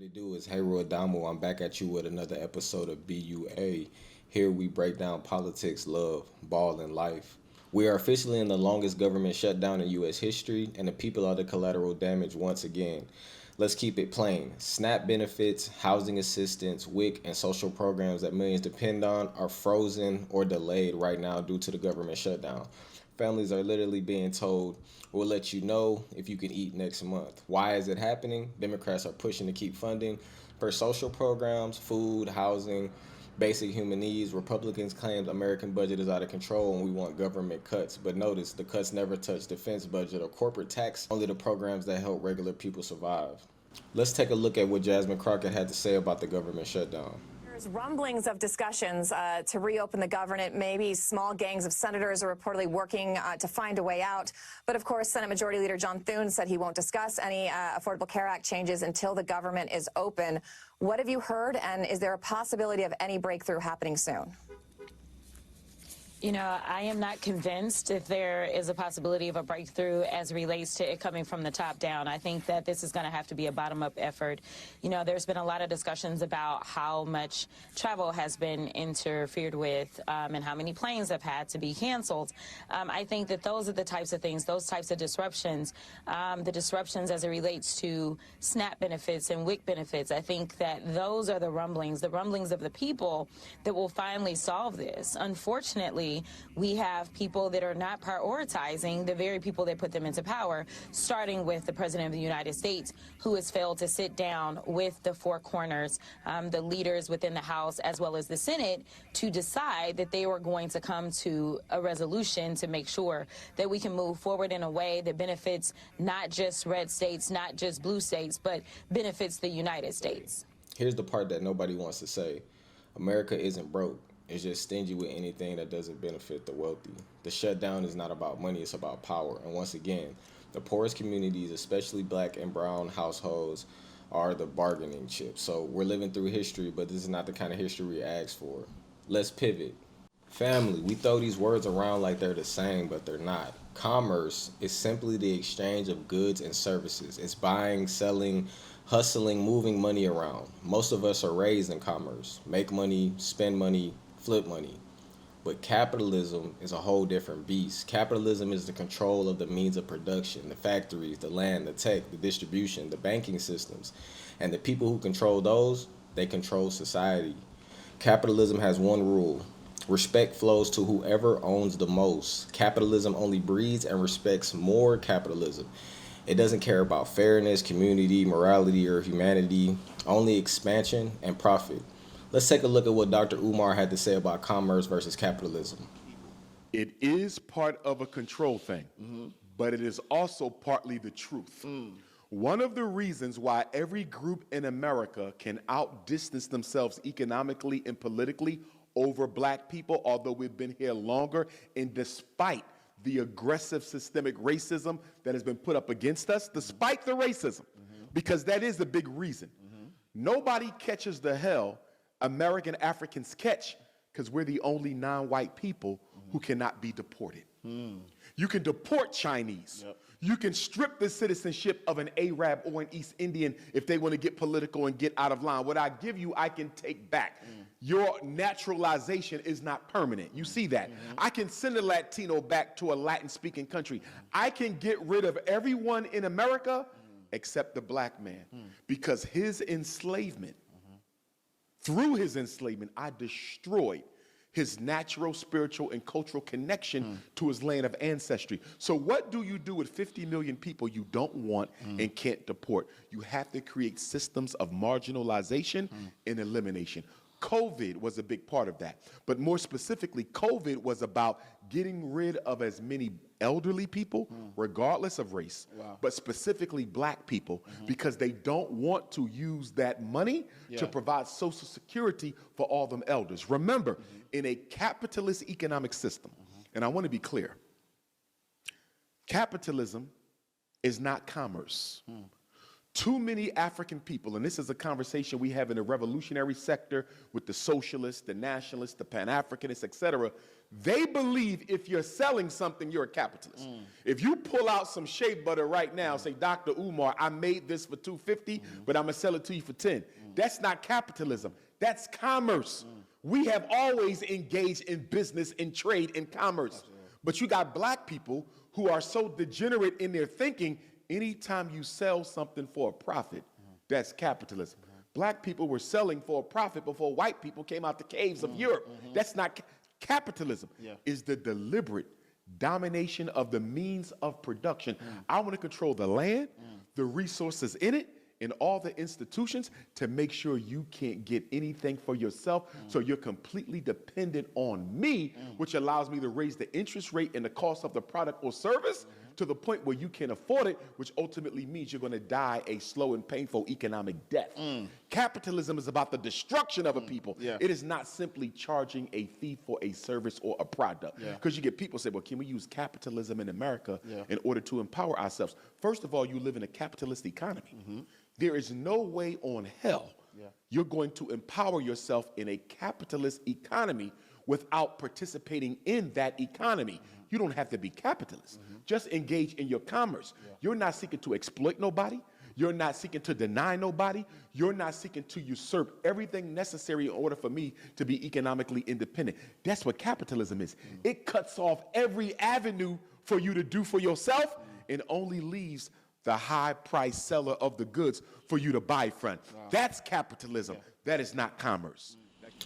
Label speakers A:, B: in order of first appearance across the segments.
A: it do? Is Heru Adamu. I'm back at you with another episode of BUA. Here we break down politics, love, ball, and life. We are officially in the longest government shutdown in U.S. history, and the people are the collateral damage once again. Let's keep it plain. SNAP benefits, housing assistance, WIC, and social programs that millions depend on are frozen or delayed right now due to the government shutdown. Families are literally being told, we'll let you know if you can eat next month. Why is it happening? Democrats are pushing to keep funding for social programs, food, housing, basic human needs. Republicans claim American budget is out of control and we want government cuts. But notice, the cuts never touch defense budget or corporate tax, only the programs that help regular people survive. Let's take a look at what Jasmine Crockett had to say about the government shutdown.
B: There's rumblings of discussions to reopen the government. Maybe small gangs of senators are reportedly working to find a way out. But of course, Senate Majority Leader John Thune said he won't discuss any Affordable Care Act changes until the government is open. What have you heard? And is there a possibility of any breakthrough happening soon?
C: You know, I am not convinced if there is a possibility of a breakthrough as relates to it coming from the top down. I think that this is going to have to be a bottom-up effort. You know, there's been a lot of discussions about how much travel has been interfered with and how many planes have had to be canceled. I think that those are the types of things, those types of disruptions, the disruptions as it relates to SNAP benefits and WIC benefits. I think that those are the rumblings of the people that will finally solve this. Unfortunately, we have people that are not prioritizing the very people that put them into power, starting with the President of the United States, who has failed to sit down with the four corners, the leaders within the House as well as the Senate, to decide that they were going to come to a resolution to make sure that we can move forward in a way that benefits not just red states, not just blue states, but benefits the United States.
A: Here's the part that nobody wants to say. America isn't broke. It's just stingy with anything that doesn't benefit the wealthy. The shutdown is not about money, it's about power. And once again, the poorest communities, especially black and brown households, are the bargaining chip. So we're living through history, but this is not the kind of history we asked for. Let's pivot. Family, we throw these words around like they're the same, but they're not. Commerce is simply the exchange of goods and services. It's buying, selling, hustling, moving money around. Most of us are raised in commerce. Make money, spend money, flip money. But capitalism is a whole different beast. Capitalism is the control of the means of production, the factories, the land, the tech, the distribution, the banking systems. And the people who control those, they control society. Capitalism has one rule. Respect flows to whoever owns the most. Capitalism only breeds and respects more capitalism. It doesn't care about fairness, community, morality, or humanity, only expansion and profit. Let's take a look at what Dr. Umar had to say about commerce versus capitalism.
D: It is part of a control thing, but it is also partly the truth. One of the reasons why every group in America can outdistance themselves economically and politically over black people, although we've been here longer, and despite the aggressive systemic racism that has been put up against us, despite the racism, because that is the big reason. Nobody catches the hell American Africans catch because we're the only non-white people who cannot be deported. You can deport Chinese. You can strip the citizenship of an Arab or an East Indian if they want to get political and get out of line. What I give you, I can take back. Your naturalization is not permanent. You see that? I can send a Latino back to a Latin-speaking country. I can get rid of everyone in America except the black man because his enslavement, through his enslavement, I destroyed his natural, spiritual, and cultural connection to his land of ancestry. So what do you do with 50 million people you don't want and can't deport? You have to create systems of marginalization and elimination. COVID was a big part of that. But more specifically, COVID was about getting rid of as many elderly people, regardless of race, but specifically black people, because they don't want to use that money to provide Social Security for all them elders. Remember, in a capitalist economic system, and I want to be clear, capitalism is not commerce. Too many African people, and this is a conversation we have in the revolutionary sector with the socialists, the nationalists, the Pan-Africanists, et cetera, they believe if you're selling something, you're a capitalist. If you pull out some shea butter right now, say, Dr. Umar, I made this for $2.50, but I'm gonna sell it to you for $10. That's not capitalism, that's commerce. We have always engaged in business, in trade, in commerce. But you got black people who are so degenerate in their thinking, anytime you sell something for a profit, that's capitalism. Black people were selling for a profit before white people came out the caves of Europe. That's not capitalism. Is the deliberate domination of the means of production. I want to control the land, the resources in it, and all the institutions to make sure you can't get anything for yourself, so you're completely dependent on me, which allows me to raise the interest rate and the cost of the product or service to the point where you can't afford it, which ultimately means you're gonna die a slow and painful economic death. Capitalism is about the destruction of a people. It is not simply charging a fee for a service or a product. Because you get people say, well, can we use capitalism in America in order to empower ourselves? First of all, you live in a capitalist economy. There is no way on hell you're going to empower yourself in a capitalist economy without participating in that economy. You don't have to be capitalist. Just engage in your commerce. You're not seeking to exploit nobody. You're not seeking to deny nobody. You're not seeking to usurp everything necessary in order for me to be economically independent. That's what capitalism is. It cuts off every avenue for you to do for yourself and only leaves the high-priced seller of the goods for you to buy from. That's capitalism. That is not commerce.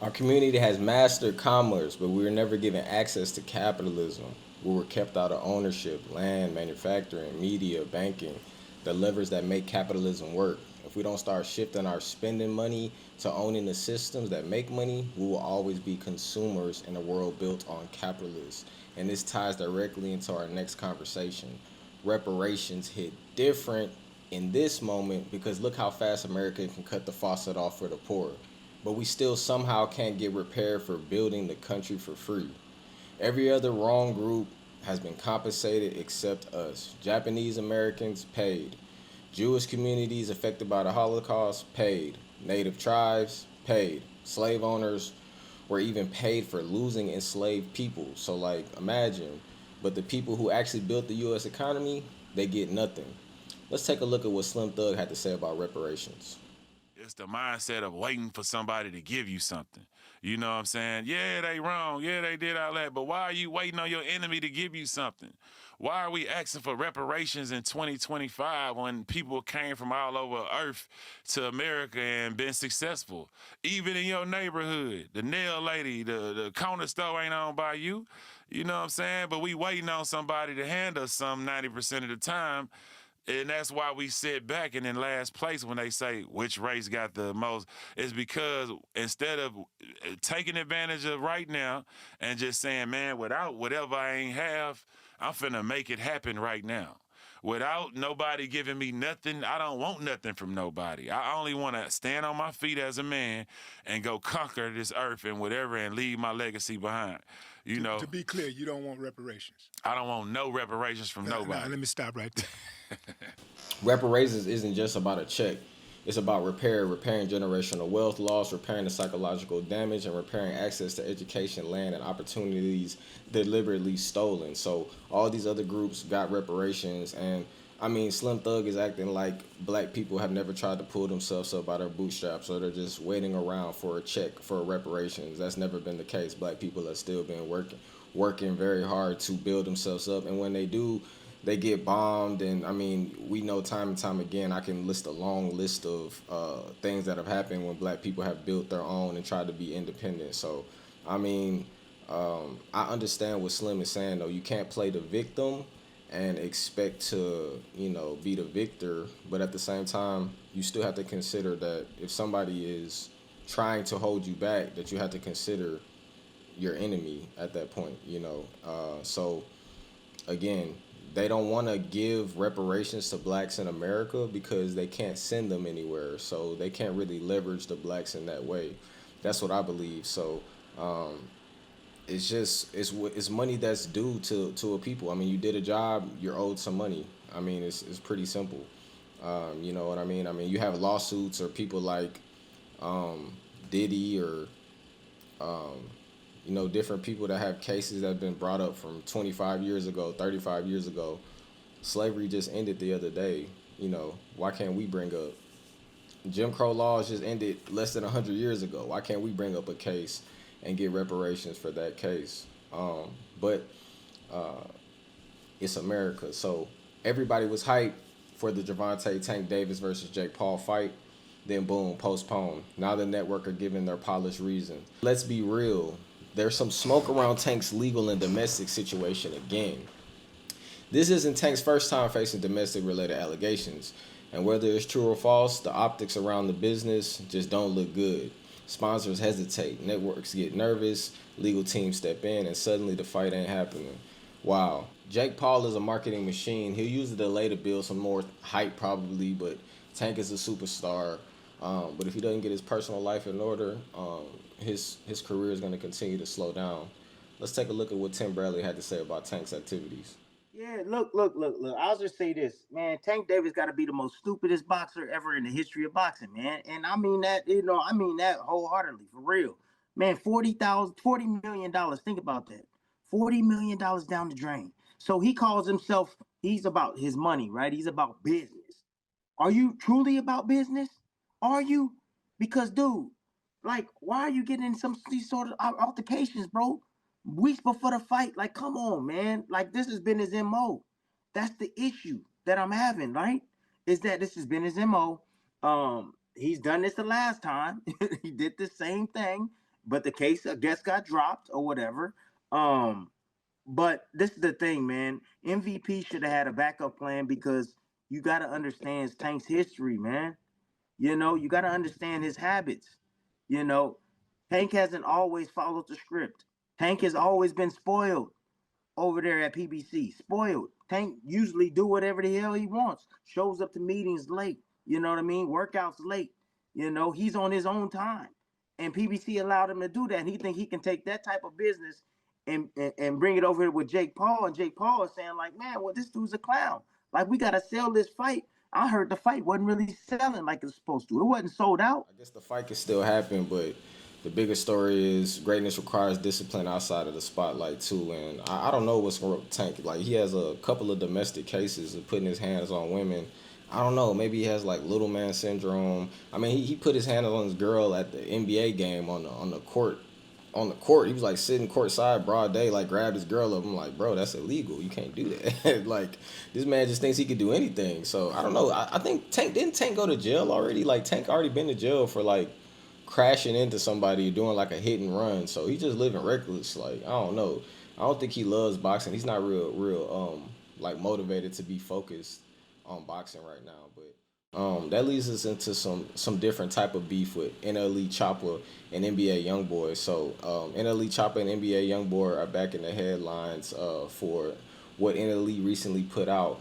A: Our community has mastered commerce, but we were never given access to capitalism. We were kept out of ownership, land, manufacturing, media, banking, the levers that make capitalism work. If we don't start shifting our spending money to owning the systems that make money, we will always be consumers in a world built on capitalists. And this ties directly into our next conversation. Reparations hit different in this moment because look how fast America can cut the faucet off for the poor. But we still somehow can't get repaired for building the country for free. Every other wrong group has been compensated except us. Japanese Americans paid. Jewish communities affected by the Holocaust paid. Native tribes paid. Slave owners were even paid for losing enslaved people. So like imagine, but the people who actually built the US economy, they get nothing. Let's take a look at what Slim Thug had to say about reparations.
E: It's the mindset of waiting for somebody to give you something. You know what I'm saying? Yeah, they wrong. Yeah, they did all that. But why are you waiting on your enemy to give you something? Why are we asking for reparations in 2025 when people came from all over Earth to America and been successful? Even in your neighborhood, the nail lady, the corner store ain't owned by you. You know what I'm saying? But we waiting on somebody to hand us some 90% of the time. And that's why we sit back and in last place when they say which race got the most. It's because instead of taking advantage of right now and just saying, man, without whatever I ain't have, I'm finna make it happen right now. Without nobody giving me nothing, I don't want nothing from nobody. I only want to stand on my feet as a man and go conquer this earth and whatever and leave my legacy behind. You know,
F: to be clear, you don't want reparations.
E: I don't want no reparations from nobody.
F: No, let me stop right there.
A: Reparations isn't just about a check. It's about repairing generational wealth loss, repairing the psychological damage, and repairing access to education, land, and opportunities deliberately stolen. So all these other groups got reparations, and I mean, Slim Thug is acting like black people have never tried to pull themselves up by their bootstraps, or they're just waiting around for a check for reparations. That's never been the case. Black people have still been working very hard to build themselves up, and when they do, they get bombed. And I mean, we know time and time again, I can list a long list of things that have happened when black people have built their own and tried to be independent. So, I mean, I understand what Slim is saying, though. You can't play the victim and expect to, be the victor. But at the same time, you still have to consider that if somebody is trying to hold you back, that you have to consider your enemy at that point, So, again, they don't want to give reparations to blacks in America because they can't send them anywhere. So they can't really leverage the blacks in that way. That's what I believe. So it's money that's due to a people. I mean, you did a job, you're owed some money. I mean, it's pretty simple. You know what I mean? I mean, you have lawsuits or people like Diddy or you know, different people that have cases that have been brought up from 25 years ago, 35 years ago. Slavery just ended the other day. You know, why can't we bring up Jim Crow laws just ended less than 100 years ago? Why can't we bring up a case and get reparations for that case? But it's America. So everybody was hyped for the Gervonta Tank Davis versus Jake Paul fight. Then boom, postponed. Now the network are giving their polished reason. Let's be real. There's some smoke around Tank's legal and domestic situation again. This isn't Tank's first time facing domestic related allegations. And whether it's true or false, the optics around the business just don't look good. Sponsors hesitate, networks get nervous, legal teams step in, and suddenly the fight ain't happening. Wow. Jake Paul is a marketing machine. He'll use the delay to build some more hype probably, but Tank is a superstar. But if he doesn't get his personal life in order, his career is going to continue to slow down. Let's take a look at what Tim Bradley had to say about Tank's activities.
G: Yeah, look. I'll just say this, man. Tank Davis got to be the most stupidest boxer ever in the history of boxing, man. And I mean that, I mean that wholeheartedly, for real. Man, $40 million. Think about that. $40 million down the drain. So he calls himself, he's about his money, right? He's about business. Are you truly about business? Are you? Because, dude, like, why are you getting in these sort of altercations, bro? Weeks before the fight, like, come on, man. Like, this has been his MO. That's the issue that I'm having, right? Is that this has been his MO. He's done this the last time. He did the same thing, but the case, I guess, got dropped or whatever. But this is the thing, man. MVP should have had a backup plan because you got to understand Tank's history, man. You got to understand his habits. You know, Tank hasn't always followed the script. Tank has always been spoiled over there at PBC. Spoiled. Tank usually do whatever the hell he wants. Shows up to meetings late. You know what I mean? Workouts late. He's on his own time. And PBC allowed him to do that. And he think he can take that type of business and bring it over here with Jake Paul. And Jake Paul is saying, like, man, well, this dude's a clown. Like, we got to sell this fight. I heard the fight wasn't really selling like it's supposed to. It wasn't sold out.
A: I guess the fight can still happen, but the bigger story is greatness requires discipline outside of the spotlight too. And I don't know what's wrong with Tank. Like, he has a couple of domestic cases of putting his hands on women. I don't know. Maybe he has like little man syndrome. I mean, he put his hands on his girl at the NBA game on the court. On the court, he was like sitting courtside, broad day, like grabbed his girl up. I'm like, bro, that's illegal. You can't do that. Like, this man just thinks he could do anything. So I don't know. I think didn't Tank go to jail already? Like, Tank already been to jail for like crashing into somebody doing like a hit and run. So he just living reckless. Like, I don't know. I don't think he loves boxing. He's not real like motivated to be focused on boxing right now. But that leads us into some different type of beef with NLE Choppa and NBA YoungBoy. So NLE Choppa and NBA YoungBoy are back in the headlines for what NLE recently put out.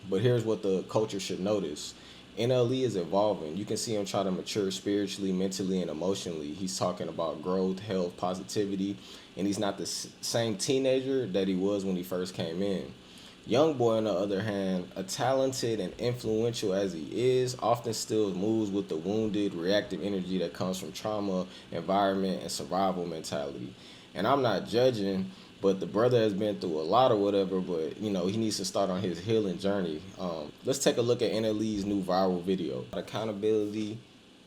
A: But here's what the culture should notice. NLE is evolving. You can see him try to mature spiritually, mentally, and emotionally. He's talking about growth, health, positivity, and he's not the same teenager that he was when he first came in. YoungBoy, on the other hand, a talented and influential as he is, often still moves with the wounded, reactive energy that comes from trauma, environment, and survival mentality. And I'm not judging, but the brother has been through a lot or whatever, but, he needs to start on his healing journey. Let's take a look at NLE's new viral video. Accountability,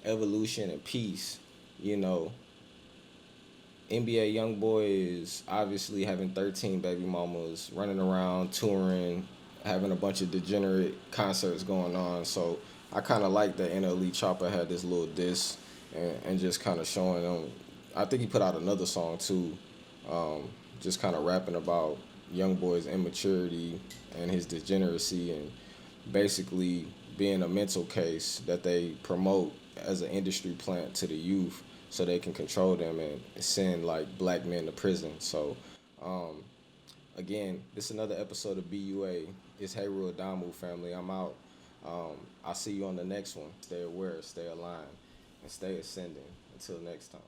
A: evolution, and peace. NBA YoungBoy is obviously having 13 baby mamas, running around, touring, having a bunch of degenerate concerts going on. So I kind of like that NLE Choppa had this little diss and just kind of showing them. I think he put out another song too, just kind of rapping about YoungBoy's immaturity and his degeneracy and basically being a mental case that they promote as an industry plant to the youth, so they can control them and send like black men to prison. So, again, this is another episode of BUA. It's Heru Adamu, family. I'm out. I'll see you on the next one. Stay aware, stay aligned, and stay ascending. Until next time.